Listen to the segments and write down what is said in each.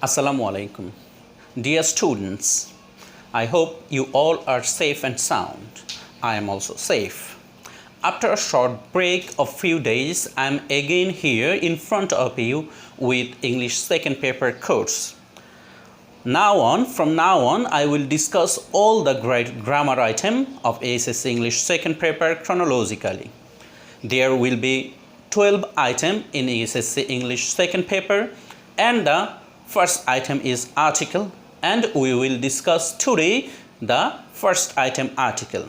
Assalamu alaikum. Dear students, I hope you all are safe and sound. I am also safe. After a short break of few days, I am again here in front of you with English second paper course. From now on, I will discuss all the grammar item of ASS English second paper chronologically. There will be 12 items in ASSC English second paper, and the first item is article, and we will discuss today the first item article.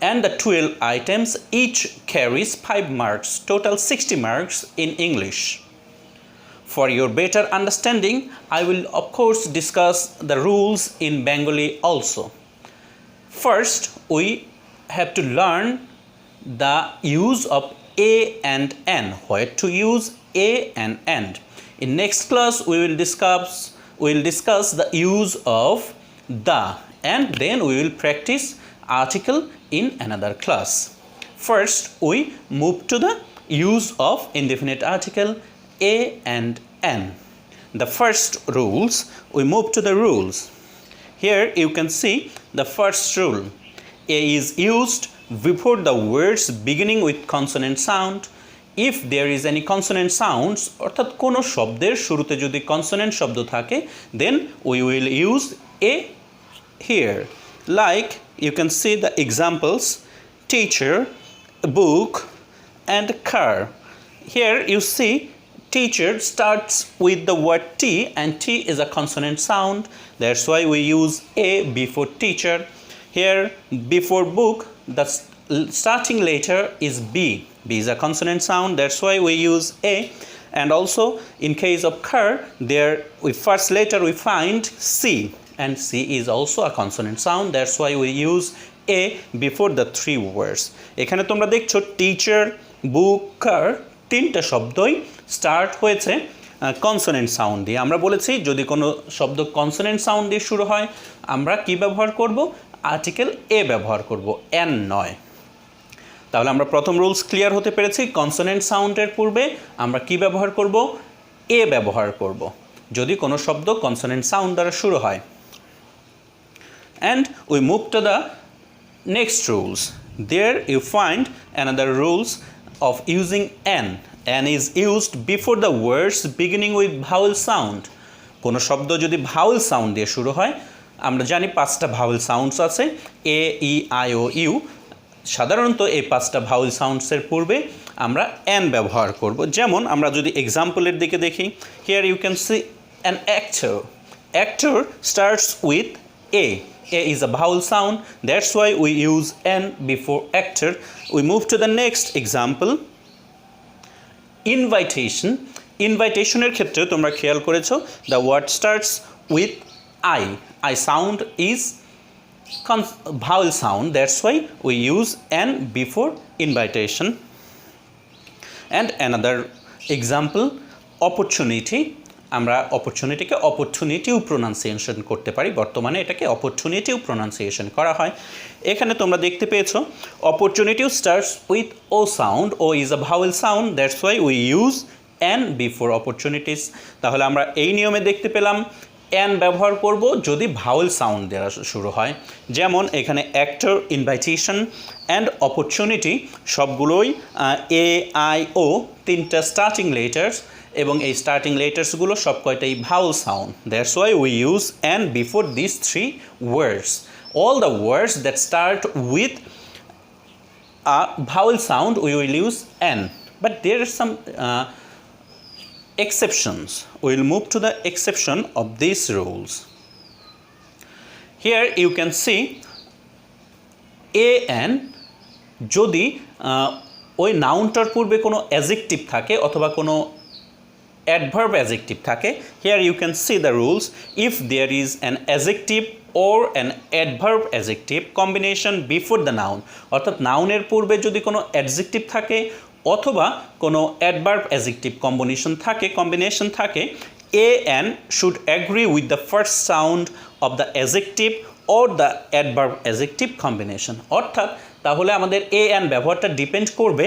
And the 12 items each carries 5 marks, total 60 marks in English. For your better understanding, I will of course discuss the rules in Bengali also. First, we have to learn the use of a and n, where to use a and n. In next class we will discuss the use of the, and then we will practice article in another class. First we move to the use of indefinite article a and n. The first rules, we move to the rules. Here you can see the first rule. A is used before the words beginning with consonant sound. If there is any consonant sounds, অর্থাৎ কোনো শব্দের শুরুতে যদি consonant শব্দ থাকে, then we will use a here. Like you can see the examples: teacher, book, and car. Here you see teacher starts with the word T, and T is a consonant sound. That's why we use a before teacher. Here before book, the starting letter is B. B is a consonant sound. That's why we use a. And also in case of car, there with first letter we find C, and C is also a consonant sound. That's why we use a before the three words. এখানে তোমরা দেখছো teacher, বুক, কার তিনটা শব্দই start হয়েছে consonant sound দিয়ে। আমরা বলেছি যদি কোনো শব্দ কনসোনেন্ট সাউন্ড দিয়ে শুরু হয় আমরা কি ব্যবহার করব? আর্টিকেল এ ব্যবহার করব, এন নয়। তাহলে আমরা প্রথম রুলস ক্লিয়ার হতে পেরেছি। কনসোনেন্ট সাউন্ডের পূর্বে আমরা কি ব্যবহার করব? এ ব্যবহার করব যদি কোনো শব্দ কনসোনেন্ট সাউন্ড দ্বারা শুরু হয়। And we move to the next rules. There you find another rules of using n. N is used before the words beginning with vowel sound. কোনো শব্দ যদি ভাওয়েল সাউন্ড দিয়ে শুরু হয়, আমরা জানি 5টা ভাওয়েল সাউন্ডস আছে, এ, ই, আই, ও, ইউ। সাধারণত এই 5টা ভাওয়েল সাউন্ডসের পূর্বে আমরা এন ব্যবহার করব। যেমন আমরা যদি এক্সাম্পলের দিকে দেখি, here you can see an actor. Actor starts with A. A is a vowel sound. That's why we use n before actor. We move to the next example. Invitation. Invitation-এর ক্ষেত্রে তোমরা খেয়াল করেছো the word starts with I. I sound is vowel sound. That's why we use n before invitation. And another example, opportunity. আমরা অপরচুনিটিকে অপরচুনিটিও pronunciation করতে পারি, বর্তমানে এটাকে অপরচুনিটিও pronunciation করা হয়। এখানে তোমরা দেখতে পেয়েছো অপরচুনিটিও starts with O sound. O is a vowel sound. That's why we use an before opportunities. তাহলে আমরা এই নিয়মে দেখতে পেলাম এন ব্যবহার করব যদি ভাওয়েল সাউন্ড দেওয়া শুরু হয়। যেমন এখানে অ্যাক্টর, ইনভাইটেশন অ্যান্ড অপরচুনিটি সবগুলোই এ, আই, ও তিনটা স্টার্টিং লেটার্স, এবং এই স্টার্টিং লেটার্সগুলো সব কয়টাই vowel sound. That's why we use an before this three words. All the words that start with a vowel sound we will use an, but there are some exceptions. We will move to the exception of these rules. Here you can see a n যদি ওই নাউনটার পূর্বে কোনো adjective থাকে অথবা কোনো adverb adjective থাকে। Here you can see the rules. If there is an adjective or an adverb adjective combination before the noun, অর্থাৎ নাউনের পূর্বে যদি কোনো অ্যাডজেক্টিভ থাকে অথবা কোনো অ্যাডভার্ব অ্যাডজেক্টিভ কম্বিনেশন থাকে, A N should agree with the first sound of the adjective or the adverb adjective combination. অর্থাৎ তাহলে আমাদের এ এন ব্যবহারটা ডিপেন্ড করবে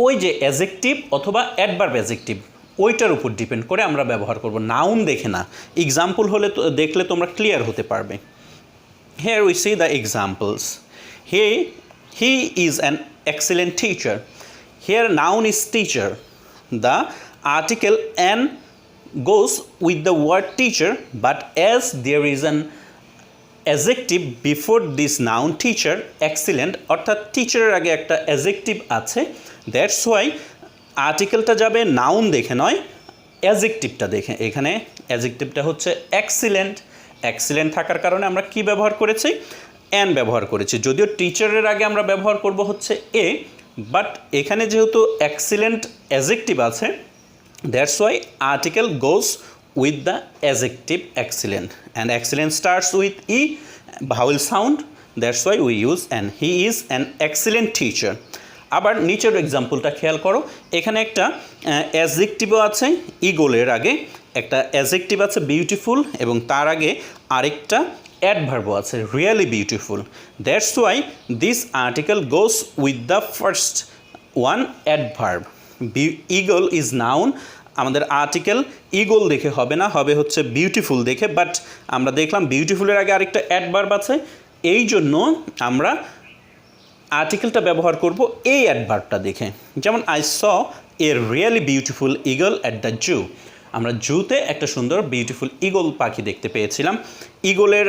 ওই যে অ্যাডজেক্টিভ অথবা অ্যাডভার্ব অ্যাডজেক্টিভ ওইটার উপর ডিপেন্ড করে আমরা ব্যবহার করব, নাউন দেখে না। এক্সাম্পল হলে দেখলে তোমরা ক্লিয়ার হতে পারবে। Here we see the examples. He is an excellent teacher. Here noun is teacher. The article an goes with the word teacher, but as there is an adjective before this noun teacher, excellent, অর্থাৎ টিচারের আগে একটা adjective আছে, that's why আর্টিকেলটা যাবে noun দেখে নয়, অ্যাডজেক্টিভটা দেখে। এখানে অ্যাডজেক্টিভটা হচ্ছে এক্সিলেন্ট। এক্সিলেন্ট থাকার কারণে আমরা কি ব্যবহার করেছি? অ্যান ব্যবহার করেছি। যদিও টিচারের আগে আমরা ব্যবহার করব হচ্ছে এ, বাট এখানে যেহেতু এক্সিলেন্ট অ্যাডজেক্টিভ আছে, that's why article goes with the adjective excellent, and excellent starts with E vowel sound, that's why we use and he is an excellent teacher. আবার নিচের এক্সাম্পলটা খেয়াল করো, এখানে একটা অ্যাডজেক্টিভও আছে, ইগলের আগে একটা অ্যাডজেক্টিভ আছে বিউটিফুল, এবং তার আগে আরেকটা অ্যাডভার্বও আছে really beautiful. That's why this article goes with the first one adverb. Eagle is noun, আমাদের আর্টিকেল ইগল দেখে হবে না, হবে হচ্ছে বিউটিফুল দেখে, বাট আমরা দেখলাম বিউটিফুলের আগে আরেকটা অ্যাডভার্ব আছে, এই জন্য আমরা আর্টিকেলটা ব্যবহার করব এই অ্যাডভার্বটা দেখে। যেমন I saw a really beautiful eagle at the zoo, আমরা জুতে একটা সুন্দর বিউটিফুল ইগল পাখি দেখতে পেয়েছিলাম। ইগলের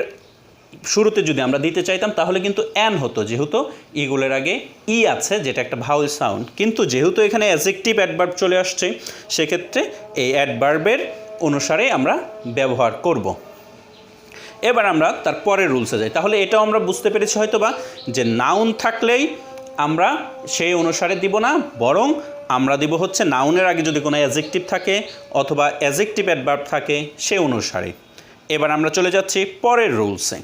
শুরুতে যদি আমরা দিতে চাইতাম তাহলে কিন্তু অ্যান হতো, যেহেতু ইগলের আগে ই আছে যেটা একটা ভাওয়েল সাউন্ড, কিন্তু যেহেতু এখানে অ্যাডজেক্টিভ অ্যাডভার্ব চলে আসছে, সেক্ষেত্রে এই অ্যাডভার্বের অনুসারে আমরা ব্যবহার করব। এবার আমরা তার পরের রুলসে যাই। তাহলে এটাও আমরা বুঝতে পেরেছি হয়তো বা, যে নাউন থাকলেই আমরা সেই অনুসারে দিব না, বরং আমরা দিব হচ্ছে নাউনের আগে যদি কোনো অ্যাডজেক্টিভ থাকে অথবা অ্যাডজেক্টিভ অ্যাডভার্ব থাকে সে অনুসারে। এবার আমরা চলে যাচ্ছি পরের রুলসে।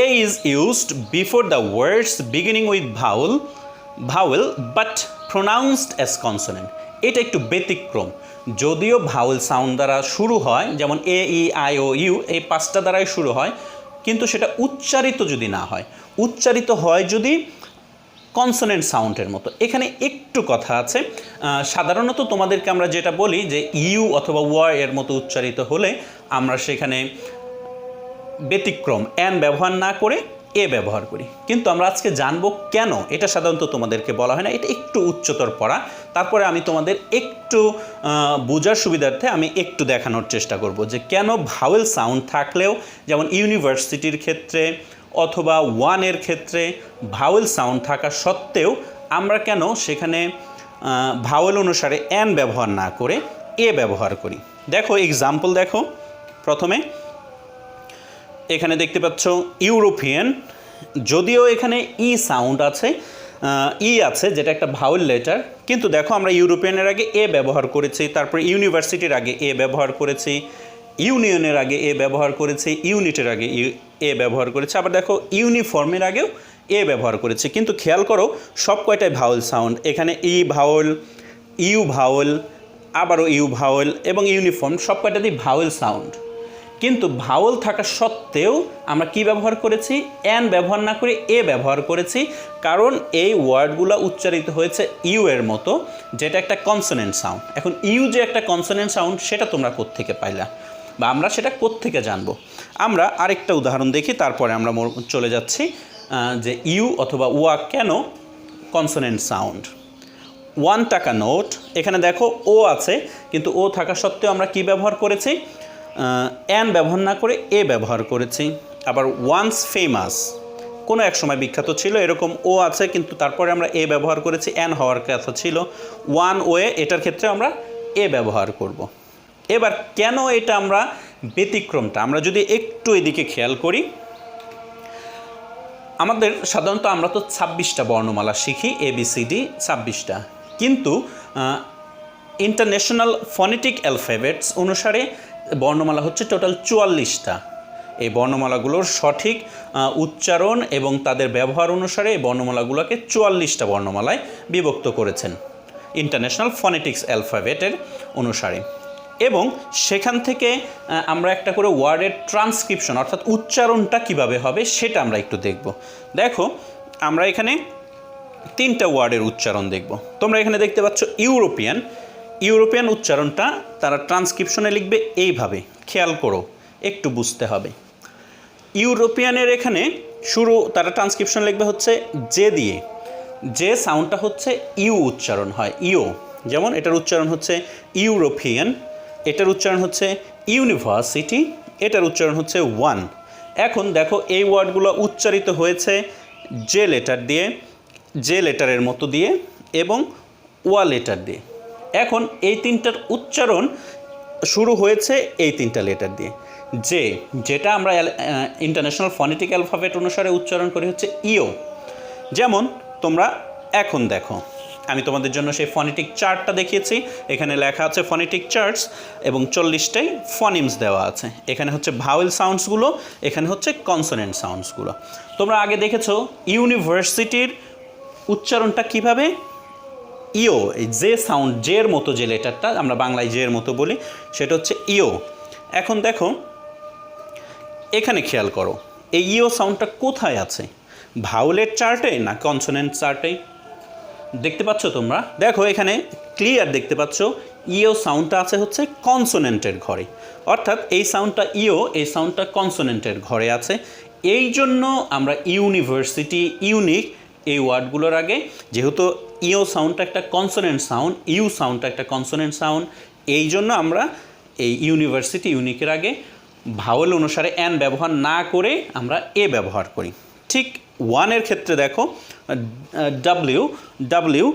A is used before the words beginning with vowel but pronounced as consonant. এটা একটু ব্যতিক্রম, যদিও ভাওয়েল সাউন্ড দ্বারা শুরু হয়, যেমন এ ই আই ও ইউ, এই পাঁচটা দ্বারাই শুরু হয়, কিন্তু সেটা উচ্চারিত যদি না হয়, উচ্চারিত হয় যদি কনসোনেন্ট সাউন্ডের মতো। এখানে একটু কথা আছে, সাধারণত তোমাদেরকে আমরা যেটা বলি যে ইউ অথবা ওয়া এর মতো উচ্চারিত হলে আমরা সেখানে ব্যতিক্রম অ্যান ব্যবহার না করে এ ব্যবহার করি, কিন্তু আমরা আজকে জানবো কেন। এটা সাধারণত তোমাদেরকে বলা হয় না, এটা একটু উচ্চতর পড়া। তারপরে আমি তোমাদের একটু বোঝার সুবিধার্থে আমি একটু দেখানোর চেষ্টা করব যে কেন ভাওয়েল সাউন্ড থাকলেও, যেমন ইউনিভার্সিটির ক্ষেত্রে অথবা ওয়ানের ক্ষেত্রে ভাওয়েল সাউন্ড থাকা সত্ত্বেও আমরা কেন সেখানে ভাওয়েল অনুসারে অ্যান ব্যবহার না করে এ ব্যবহার করি। দেখো এক্সাম্পল দেখো, প্রথমে এখানে দেখতে পাচ্ছ ইউরোপিয়ান, যদিও এখানে ই সাউন্ড আছে, ই আছে যেটা একটা ভাওয়েল লেটার, কিন্তু দেখো আমরা ইউরোপিয়ানের আগে এ ব্যবহার করেছি, তারপরে ইউনিভার্সিটির আগে এ ব্যবহার করেছি, ইউনিয়নের আগে এ ব্যবহার করেছি, ইউনিটের আগে এ ব্যবহার করেছি, আবার দেখো ইউনিফর্মের আগেও এ ব্যবহার করেছি। কিন্তু খেয়াল করো সব কয়টাই ভাওয়েল সাউন্ড, এখানে ই ভাওয়েল, ইউ ভাওয়েল, আবারও ইউ ভাওয়েল এবং ইউনিফর্ম সব কয়টাতেই ভাওয়েল সাউন্ড। কিন্তু ভাওয়েল থাকা সত্ত্বেও আমরা কি ব্যবহার করেছি? অ্যান ব্যবহার না করে এ ব্যবহার করেছি, কারণ এই ওয়ার্ডগুলো উচ্চারিত হয়েছে ইউ এর মতো, যেটা একটা কনসোনেন্ট সাউন্ড। এখন ইউ যে একটা কনসোনেন্ট সাউন্ড সেটা তোমরা কোত্থেকে পাইলা, বা আমরা সেটা কোত্থেকে জানবো? আমরা আরেকটা উদাহরণ দেখি, তারপরে আমরা চলে যাচ্ছি যে ইউ অথবা ওয়া কেন কনসোনেন্ট সাউন্ড। 1 টাকা নোট, এখানে দেখো ও আছে, কিন্তু ও থাকা সত্ত্বেও আমরা কি ব্যবহার করেছি? অ্যান ব্যবহার না করে এ ব্যবহার করেছি। আবার ওয়ান্স ফেমাস, কোনো এক সময় বিখ্যাত ছিল, এরকম ও আছে, কিন্তু তারপরে আমরা এ ব্যবহার করেছি, অ্যান হওয়ার কথা ছিল। ওয়ান ওয়ে, এটার ক্ষেত্রে আমরা এ ব্যবহার করব। এবার কেন এটা আমরা ব্যতিক্রমটা আমরা যদি একটু এদিকে খেয়াল করি, আমাদের সাধারণত আমরা তো 26টা বর্ণমালা শিখি, ABCD 26টা, কিন্তু ইন্টারন্যাশনাল ফনেটিক অ্যালফাবেটস অনুসারে বর্ণমালা হচ্ছে টোটাল 44টা। এই বর্ণমালাগুলোর সঠিক উচ্চারণ এবং তাদের ব্যবহার অনুসারে এই বর্ণমালাগুলোকে 44টা বর্ণমালায় বিভক্ত করেছেন ইন্টারন্যাশনাল ফনেটিক্স অ্যালফাবেটের অনুসারে। এবং সেখান থেকে আমরা একটা করে ওয়ার্ডের ট্রান্সক্রিপশন অর্থাৎ উচ্চারণটা কিভাবে হবে সেটা আমরা একটু দেখব। দেখো আমরা এখানে তিনটা ওয়ার্ডের উচ্চারণ দেখব। তোমরা এখানে দেখতে পাচ্ছ ইউরোপিয়ান। ইউরোপিয়ান উচ্চারণটা তারা ট্রান্সক্রিপশনে লিখবে এইভাবে, খেয়াল করো, একটু বুঝতে হবে। ইউরোপিয়ানের এখানে শুরু তারা ট্রান্সক্রিপশন লিখবে হচ্ছে জে দিয়ে। যে সাউন্ডটা হচ্ছে ইউ উচ্চারণ হয়, ইউ। যেমন এটার উচ্চারণ হচ্ছে ইউরোপিয়ান, এটার উচ্চারণ হচ্ছে ইউনিভার্সিটি, এটার উচ্চারণ হচ্ছে ওয়ান। এখন দেখো এই ওয়ার্ডগুলো উচ্চারিত হয়েছে জে লেটার দিয়ে, জে লেটারের মতো দিয়ে এবং ওয়া লেটার দিয়ে। এখন এই তিনটার উচ্চারণ শুরু হয়েছে এই তিনটা লেটার দিয়ে। যে, যেটা আমরা ইন্টারন্যাশনাল ফনেটিক অ্যালফাবেট অনুসারে উচ্চারণ করি হচ্ছে ইও। যেমন তোমরা এখন দেখো, আমি তোমাদের জন্য সেই ফনেটিক চার্টটা দেখিয়েছি। এখানে লেখা আছে ফনেটিক চার্টস এবং 40টাই ফনিমস দেওয়া আছে। এখানে হচ্ছে ভাওয়েল সাউন্ডসগুলো, এখানে হচ্ছে কনসোনেন্ট সাউন্ডসগুলো। তোমরা আগে দেখেছো ইউনিভার্সিটির উচ্চারণটা কিভাবে, ইও, এই যে সাউন্ড, জের মতো যে লেটারটা আমরা বাংলায় জের মতো বলি সেটা হচ্ছে ইও। এখন দেখো এখানে খেয়াল করো, এই ইও সাউন্ডটা কোথায় আছে, ভাওয়েলের চার্টে না কনসোনেন্ট চার্টে? দেখতে পাচ্ছ তোমরা, দেখো এখানে ক্লিয়ার দেখতে পাচ্ছ ইও সাউন্ডটা আছে হচ্ছে কনসোনেন্টের ঘরে, অর্থাৎ এই সাউন্ডটা ইও, এই সাউন্ডটা কনসোনেন্টের ঘরে আছে। এই জন্য আমরা ইউনিভার্সিটি, ইউনিক এই ওয়ার্ডগুলোর আগে, যেহেতু ইও সাউন্ডটা একটা কনসোনেন্ট সাউন্ড, ইউ সাউন্ডটা একটা কনসোনেন্ট সাউন্ড, এই জন্য আমরা এই ইউনিভার্সিটি, ইউনিকের আগে ভাওয়েল অনুসারে এন ব্যবহার না করে আমরা এ ব্যবহার করি। ঠিক ওয়ানের ক্ষেত্রে দেখো ডাব্লিউ, ডাব্লিউ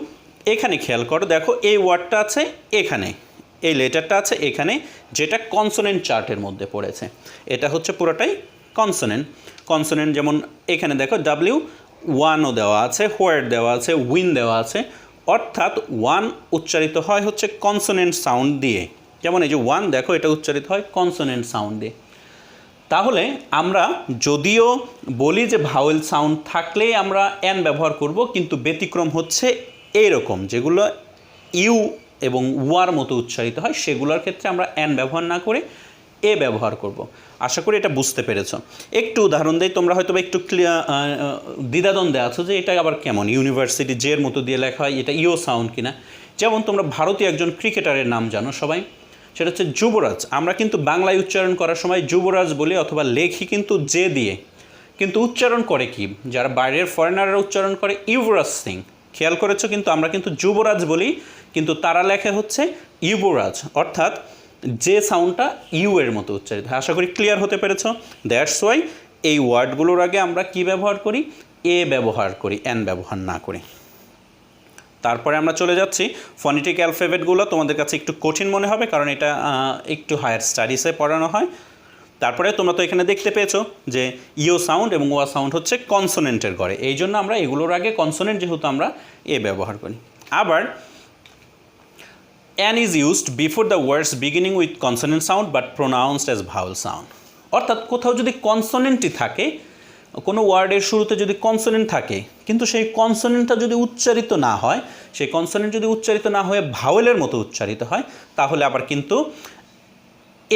এখানে খেয়াল করো, দেখো এই ওয়ার্ডটা আছে এখানে, এই লেটারটা আছে এখানে, যেটা কনসোনেন্ট চার্টের মধ্যে পড়েছে। এটা হচ্ছে পুরোটাই কনসোনেন্ট। কনসোনেন্ট যেমন এখানে দেখো ডাব্লিউ, ওয়ানও দেওয়া আছে, হোয়ার দেওয়া আছে, উইন দেওয়া আছে, অর্থাৎ ওয়ান উচ্চারিত হয় হচ্ছে কনসোনেন্ট সাউন্ড দিয়ে। যেমন এই যে ওয়ান দেখো, এটা উচ্চারিত হয় কনসোনেন্ট সাউন্ড দিয়ে। তাহলে আমরা যদিও বলি যে ভাওয়েল সাউন্ড থাকলেই আমরা এন ব্যবহার করব, কিন্তু ব্যতিক্রম হচ্ছে এইরকম, যেগুলো ইউ এবং ওয়ার মতো উচ্চারিত হয় সেগুলোর ক্ষেত্রে আমরা এন ব্যবহার না করে এ ব্যবহার করব। আশা করি এটা বুঝতে পেরেছ। একটু উদাহরণ দেই, তোমরা হয়তো একটু দ্বিধাদ্বন্দ্বে আছো যে এটা আবার কেমন, ইউনিভার্সিটি জের মতো দিয়ে লেখা হয়, এটা ইও সাউন্ড কিনা। যেমন তোমরা ভারতীয় একজন ক্রিকেটারের নাম জানো সবাই, সেটা হচ্ছে যুবরাজ। আমরা কিন্তু বাংলায় উচ্চারণ করার সময় যুবরাজ বলি অথবা লেখি কিন্তু জে দিয়ে, কিন্তু উচ্চারণ করে কি, যারা বাইরের ফরেনাররা উচ্চারণ করে ইউবরাজ সিং, খেয়াল করেছো? কিন্তু আমরা কিন্তু যুবরাজ বলি, কিন্তু তারা লেখে হচ্ছে ইউবরাজ, অর্থাৎ যে সাউন্ডটা ইউ এর মতো উচ্চারিত হয়। আশা করি ক্লিয়ার হতে পেরেছ। দ্যাটস ওয়াই এই ওয়ার্ডগুলোর আগে আমরা কি ব্যবহার করি, এ ব্যবহার করি, এন ব্যবহার না করি। তারপরে আমরা চলে যাচ্ছি ফনেটিক অ্যালফাবেটগুলো। তোমাদের কাছে একটু কঠিন মনে হবে কারণ এটা একটু হায়ার স্টাডিজে পড়ানো হয়। তারপরে তোমরা তো এখানে দেখতে পেয়েছো যে ইও সাউন্ড এবং ওয়া সাউন্ড হচ্ছে কনসোনেন্টের ঘরে, এই জন্য আমরা এগুলোর আগে কনসোনেন্ট যেহেতু আমরা এ ব্যবহার করি। আবার an is used before the words beginning with consonant sound but pronounced as vowel sound. অর্থাৎ কোথাও যদি কনসোনেন্টই থাকে, কোনো ওয়ার্ডের শুরুতে যদি কনসোনেন্ট থাকে কিন্তু সেই কনসোনেন্টটা যদি উচ্চারিত না হয়, সেই কনসোনেন্ট যদি উচ্চারিত না হয়ে ভাওয়েলের মতো উচ্চারিত হয়, তাহলে আবার কিন্তু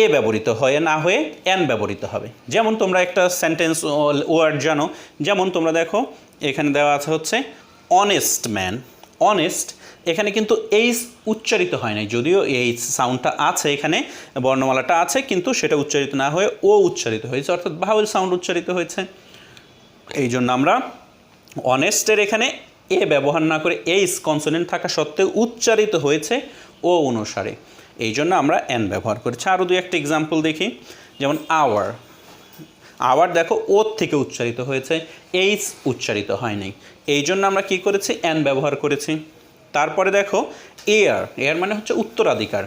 এ ব্যবহৃত হয়ে না হয়ে এন ব্যবহৃত হবে। যেমন তোমরা একটা সেন্টেন্স ওয়ার্ড জানো, যেমন তোমরা দেখো এখানে দেওয়া আছে হচ্ছে অনেস্ট ম্যান। অনেস্ট, এখানে কিন্তু এইচ উচ্চারিত হয় নাই, যদিও এইচ সাউন্ডটা আছে, এখানে বর্ণমালাটা আছে, কিন্তু সেটা উচ্চারিত না হয়ে ও উচ্চারিত হয়েছে, অর্থাৎ ভাওয়েল সাউন্ড উচ্চারিত হয়েছে। এই জন্য আমরা অনেস্টের এখানে এ ব্যবহার না করে এইচ কনসোনেন্ট থাকা সত্ত্বেও উচ্চারিত হয়েছে ও অনুসারে, এই জন্য আমরা এন ব্যবহার করেছি। আরও দুই একটা এক্সাম্পল দেখি, যেমন আওয়ার। আওয়ার দেখো ওর থেকে উচ্চারিত হয়েছে, এইচ উচ্চারিত হয় নাই, এই জন্য আমরা কি করেছি, এন ব্যবহার করেছি। তারপরে দেখো এয়ার। এয়ার মানে হচ্ছে উত্তরাধিকার,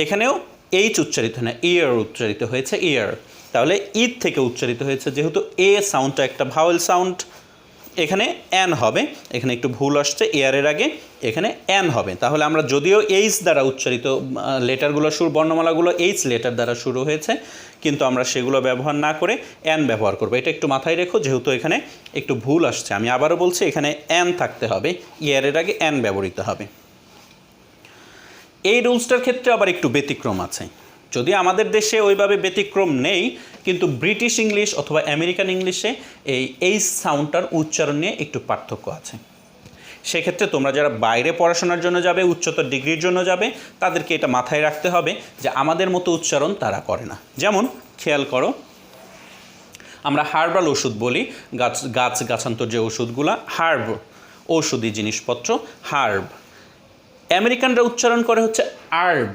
এখানেও এইচ উচ্চারিত হয় না, ইয়ার উচ্চারিত হয়েছে, ইয়ার। তাহলে ঈদ থেকে উচ্চারিত হয়েছে, যেহেতু এ সাউন্ডটা একটা ভাওয়েল সাউন্ড, এখানে এন হবে। এখানে একটু ভুল আসছে, এয়ারের আগে এখানে এন হবে। তাহলে আমরা যদিও এইচ দ্বারা উচ্চারিত লেটারগুলো বর্ণমালাগুলো এইচ লেটার দ্বারা শুরু হয়েছে, কিন্তু আমরা সেগুলো ব্যবহার না করে এন ব্যবহার করবো। এটা একটু মাথায় রেখো, যেহেতু এখানে একটু ভুল আসছে। আমি আবারও বলছি, এখানে এন থাকতে হবে, ইয়ারের আগে এন ব্যবহৃত হবে। এই রুলসটার ক্ষেত্রে আবার একটু ব্যতিক্রম আছে, যদি আমাদের দেশে ওইভাবে ব্যতিক্রম নেই, কিন্তু ব্রিটিশ ইংলিশ অথবা আমেরিকান ইংলিশে এই সাউন্ডটার উচ্চারণ নিয়ে একটু পার্থক্য আছে। সেক্ষেত্রে তোমরা যারা বাইরে পড়াশোনার জন্য যাবে, উচ্চতর ডিগ্রির জন্য যাবে, তাদেরকে এটা মাথায় রাখতে হবে যে আমাদের মতো উচ্চারণ তারা করে না। যেমন খেয়াল করো, আমরা হার্বাল ওষুধ বলি, গাছান্তর যে ওষুধগুলো, হার্ব ঔষধি জিনিসপত্র, হার্ব। আমেরিকানরা উচ্চারণ করে হচ্ছে আর্ব,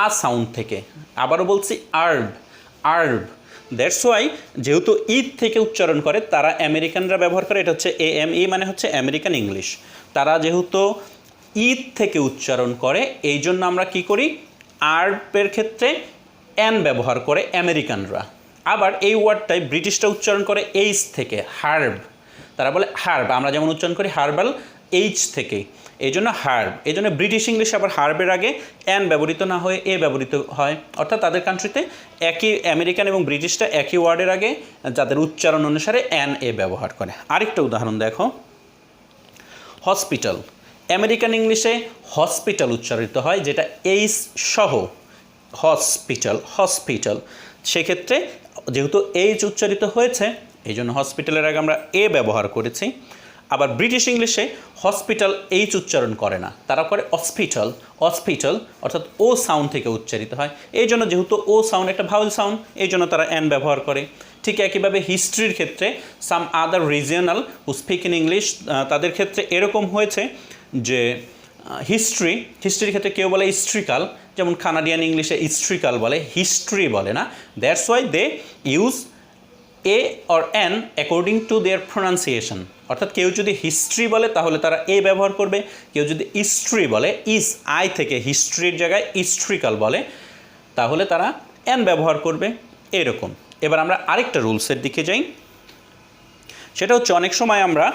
আ সাউন্ড থেকে। আবারও বলছি আর্ব, আর্ব। দ্যাটস ওয়াই যেহেতু ঈদ থেকে উচ্চারণ করে, তারা আমেরিকানরা ব্যবহার করে, এটা হচ্ছে AME, মানে হচ্ছে আমেরিকান ইংলিশ। তারা যেহেতু ঈদ থেকে উচ্চারণ করে, এই জন্য আমরা কি করি, আর্বের ক্ষেত্রে অ্যান ব্যবহার করে আমেরিকানরা। আবার এই ওয়ার্ডটাই ব্রিটিশরা উচ্চারণ করে এইচ থেকে, হার্ব। তারা বলে হার্ব, আমরা যেমন উচ্চারণ করি হার্বাল, এইচ থেকে, এই জন্য হার্ব। এই জন্য ব্রিটিশ ইংলিশে আবার হার্বের আগে অ্যান ব্যবহৃত না হয়ে এ ব্যবহৃত হয়। অর্থাৎ তাদের কান্ট্রিতে একই, আমেরিকান এবং ব্রিটিশটা একই ওয়ার্ডের আগে যাদের উচ্চারণ অনুসারে অ্যান এ ব্যবহার করে। আরেকটা উদাহরণ দেখো, হসপিটাল। আমেরিকান ইংলিশে হসপিটাল উচ্চারিত হয়, যেটা এইচ সহ, হসপিটাল, হসপিটাল। সেক্ষেত্রে যেহেতু এইচ উচ্চারিত হয়েছে, এই জন্য হসপিটালের আগে আমরা এ ব্যবহার করেছি। আবার ব্রিটিশ ইংলিশে হসপিটাল এইচ উচ্চারণ করে না, তারা করে হসপিটাল, হসপিটাল, অর্থাৎ ও সাউন্ড থেকে উচ্চারিত হয়। এই জন্য যেহেতু ও সাউন্ড একটা ভাওয়েল সাউন্ড, এই জন্য তারা অ্যান ব্যবহার করে। ঠিক একইভাবে হিস্ট্রির ক্ষেত্রে some other regional who speak in English, তাদের ক্ষেত্রে এরকম হয়েছে যে হিস্ট্রির ক্ষেত্রে কেউ বলে হিস্ট্রিক্যাল, যেমন কানাডিয়ান ইংলিশে হিস্ট্রিক্যাল বলে, হিস্ট্রি বলে না। That's why they use A or an according to their pronunciation. অর্থাৎ কেউ যদি হিস্ট্রি বলে তাহলে তারা এ ব্যবহার করবে, কেউ যদি হিস্ট্রি বলে, ইস আই থেকে হিস্ট্রির জায়গায় হিস্ট্রিক্যাল বলে, তাহলে তারা অ্যান ব্যবহার করবে, এরকম। এবার আমরা আরেকটা রুলসের দিকে যাই, সেটা হচ্ছে অনেক সময় আমরা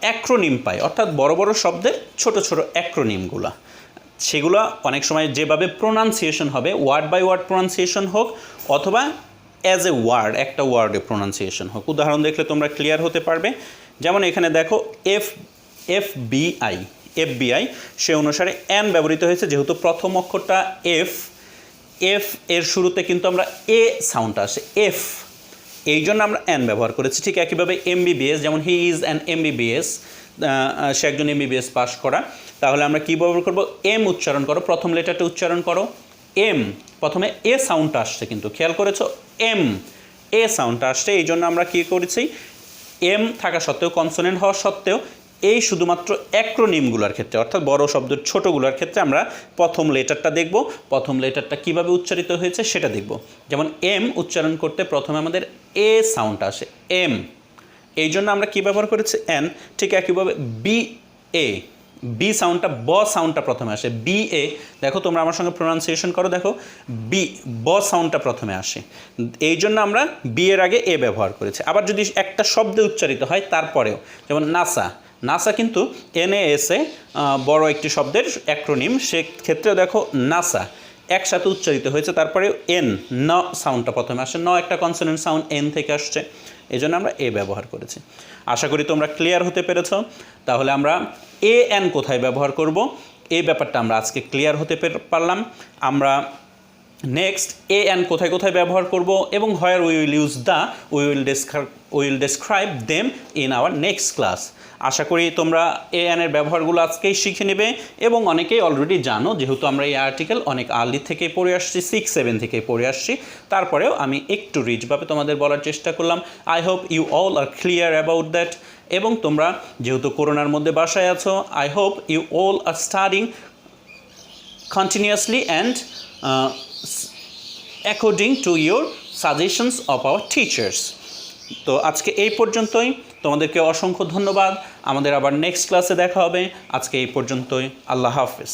অ্যাক্রোনিম পাই, অর্থাৎ বড় বড় শব্দের ছোট ছোট অ্যাক্রোনিমগুলো, সেগুলো অনেক সময় যেভাবে প্রোনাউন্সিয়েশন হবে, ওয়ার্ড বাই ওয়ার্ড প্রোনাউন্সিয়েশন হোক, অথবা অ্যাজ এ ওয়ার্ড, একটা ওয়ার্ডে প্রোনাউন্সিয়েশন হোক। উদাহরণ দেখলে তোমরা ক্লিয়ার হতে পারবে। যেমন এখানে দেখো FBI, সে অনুসারে অ্যান ব্যবহৃত হয়েছে, যেহেতু প্রথম অক্ষরটা এফ এর শুরুতে কিন্তু আমরা এ সাউন্ড আসে, এফ, এই জন্য আমরা অ্যান ব্যবহার করেছি। ঠিক একইভাবে MBBS, যেমন হি ইজ অ্যান MBBS, সে একজন MBBS পাস করা, তাহলে আমরা কী ব্যবহার করবো, এম উচ্চারণ করো, প্রথম লেটারটা উচ্চারণ করো, এম, প্রথমে এ সাউন্ডটা আসছে, কিন্তু খেয়াল করেছো এম, এ সাউন্ডটা আসছে, এই জন্য আমরা কী করেছি, এম থাকা সত্ত্বেও, কনসোনেন্ট হওয়া সত্ত্বেও, এই শুধুমাত্র অ্যাক্রোনিমগুলোর ক্ষেত্রে, অর্থাৎ বড় শব্দের ছোটোগুলোর ক্ষেত্রে আমরা প্রথম লেটারটা দেখব, প্রথম লেটারটা কীভাবে উচ্চারিত হয়েছে সেটা দেখব। যেমন এম উচ্চারণ করতে প্রথমে আমাদের এ সাউন্ড আসে, এম, এই জন্য আমরা কী ব্যবহার করেছি, এন। ঠিক একইভাবে বি সাউন্ডটা, সাউন্ডটা প্রথমে আসে, BA, দেখো তোমরা আমার সঙ্গে প্রোনাউন্সিয়েশন করো, দেখো সাউন্ডটা প্রথমে আসে, এই জন্য আমরা বি এর আগে এ ব্যবহার করেছি। আবার যদি একটা শব্দে উচ্চারিত হয় তারপরেও, যেমন নাসা কিন্তু NASA বড় একটি শব্দের অ্যাক্রোনিম, সেক্ষেত্রেও দেখো নাসা একসাথে উচ্চারিত হয়েছে, তারপরেও ন সাউন্ডটা প্রথমে আসে, একটা কনসোনেন্ট সাউন্ড এন থেকে আসছে, এই জন্য আমরা এ ব্যবহার করেছি। আশা করি তোমরা ক্লিয়ার হতে পেরেছ। তাহলে আমরা AN কোথায় ব্যবহার করব, এই ব্যাপারটা আমরা আজকে ক্লিয়ার হতে পারলাম। আমরা নেক্সট AN কোথায় কোথায় ব্যবহার করব, এবং where we will use we will describe them in our next class. আশা করি তোমরা AN এর ব্যবহারগুলো আজকেই শিখে নেবে, এবং অনেকেই অলরেডি জানো, যেহেতু আমরা এই আর্টিকেল অনেক আর্লি থেকে পড়ে আসছি, 6-7 থেকে পড়ে আসছি, তারপরেও আমি একটু রিচভাবে তোমাদের বলার চেষ্টা করলাম। I hope you all are clear about that. এবং তোমরা যেহেতু করোনার মধ্যে বাসায় আছো, I hope you all are studying continuously and according to your suggestions of our teachers. তো আজকে এই পর্যন্তই, তোমাদেরকে অসংখ্য ধন্যবাদ। আমাদের আবার নেক্সট ক্লাসে দেখা হবে। আজকে এই পর্যন্তই, আল্লাহ হাফেজ।